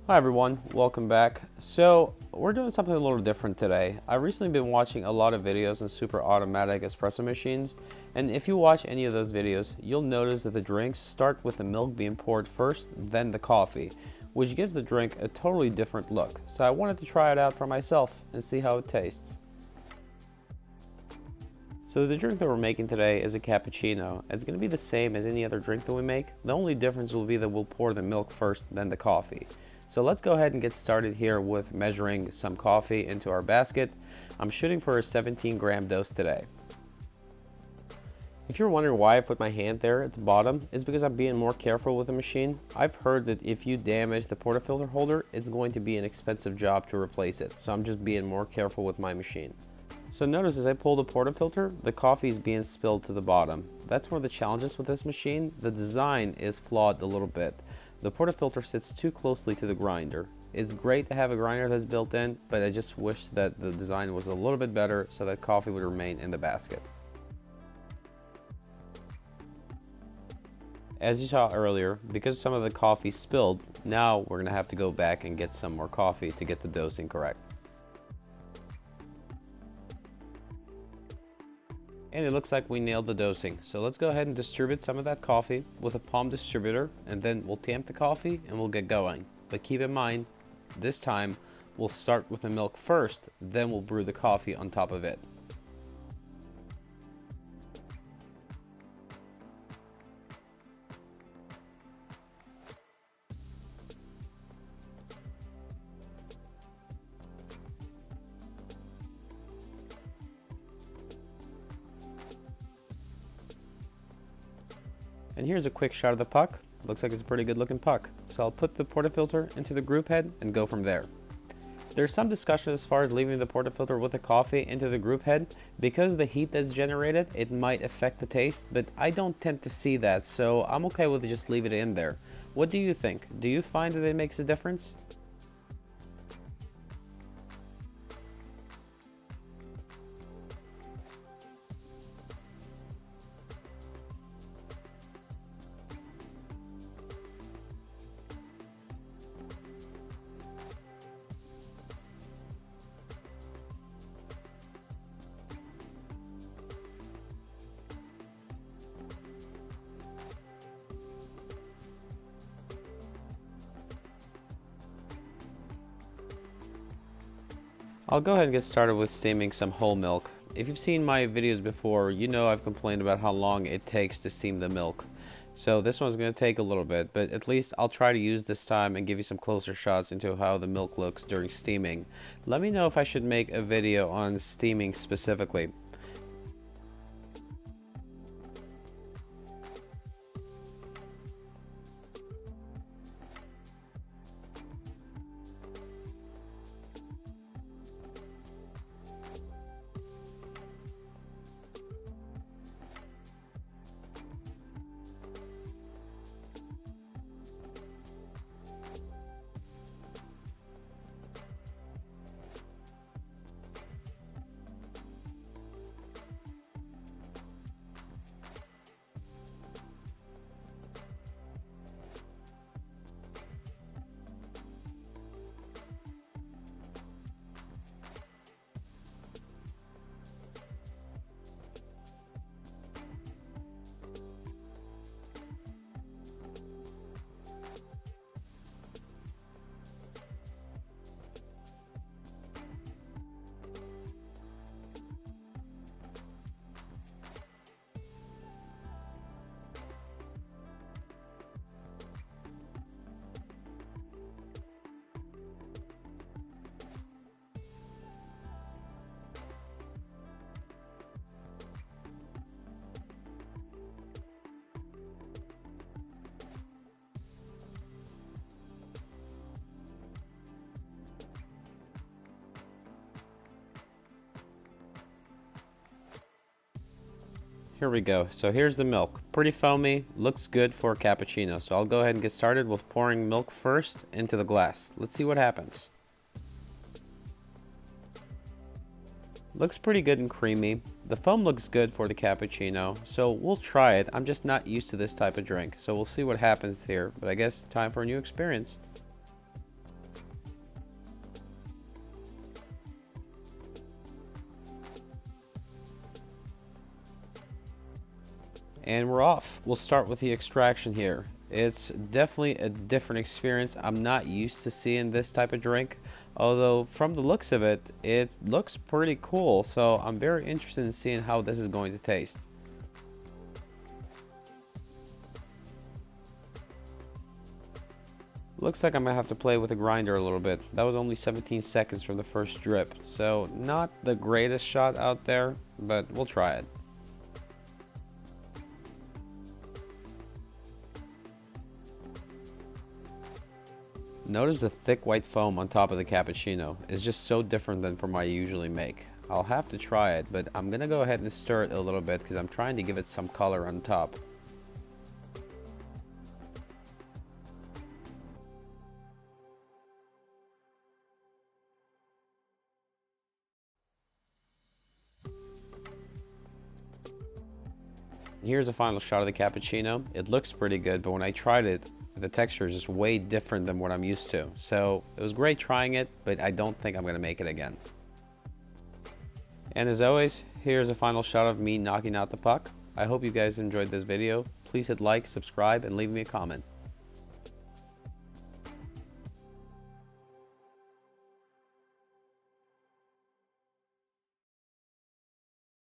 Hi everyone, welcome back. So we're doing something a little different today. I've recently been watching a lot of videos on super automatic espresso machines, and if you watch any of those videos, you'll notice that the drinks start with the milk being poured first, then the coffee, which gives the drink a totally different look. So I wanted to try it out for myself and see how it tastes. So the drink that we're making today is a cappuccino. It's going to be the same as any other drink that we make. The only difference will be that we'll pour the milk first, then the coffee. So let's go ahead and get started here with measuring some coffee into our basket. I'm shooting for a 17-gram dose today. If you're wondering why I put my hand there at the bottom, it's because I'm being more careful with the machine. I've heard that if you damage the portafilter holder, it's going to be an expensive job to replace it. So I'm just being more careful with my machine. So notice as I pull the portafilter, the coffee is being spilled to the bottom. That's one of the challenges with this machine. The design is flawed a little bit. The portafilter sits too closely to the grinder. It's great to have a grinder that's built in, but I just wish that the design was a little bit better so that coffee would remain in the basket. As you saw earlier, because some of the coffee spilled, now we're going to have to go back and get some more coffee to get the dosing correct. And it looks like we nailed the dosing. So let's go ahead and distribute some of that coffee with a palm distributor, and then we'll tamp the coffee and we'll get going. But keep in mind, this time we'll start with the milk first, then we'll brew the coffee on top of it. And here's a quick shot of the puck. Looks like it's a pretty good looking puck. So I'll put the portafilter into the group head and go from there. There's some discussion as far as leaving the portafilter with the coffee into the group head. Because of the heat that's generated, it might affect the taste, but I don't tend to see that, so I'm okay with just leave it in there. What do you think? Do you find that it makes a difference? I'll go ahead and get started with steaming some whole milk. If you've seen my videos before, you know I've complained about how long it takes to steam the milk. So this one's going to take a little bit, but at least I'll try to use this time and give you some closer shots into how the milk looks during steaming. Let me know if I should make a video on steaming specifically. Here we go. So here's the milk. Pretty foamy, looks good for a cappuccino. So I'll go ahead and get started with pouring milk first into the glass. Let's see what happens. Looks pretty good and creamy. The foam looks good for the cappuccino, so we'll try it. I'm just not used to this type of drink, so we'll see what happens here. But I guess time for a new experience. And we're off. We'll start with the extraction here. It's definitely a different experience. I'm not used to seeing this type of drink, although from the looks of it, it looks pretty cool. So I'm very interested in seeing how this is going to taste. Looks like I'm gonna have to play with a grinder a little bit. That was only 17 seconds from the first drip, so not the greatest shot out there, but we'll try it. Notice the thick white foam on top of the cappuccino is just so different than from what I usually make. I'll have to try it, but I'm gonna go ahead and stir it a little bit because I'm trying to give it some color on top. Here's a final shot of the cappuccino. It looks pretty good, but when I tried it, the texture is just way different than what I'm used to. So it was great trying it, but I don't think I'm gonna make it again. And as always, here's a final shot of me knocking out the puck. I hope you guys enjoyed this video. Please hit like, subscribe, and leave me a comment.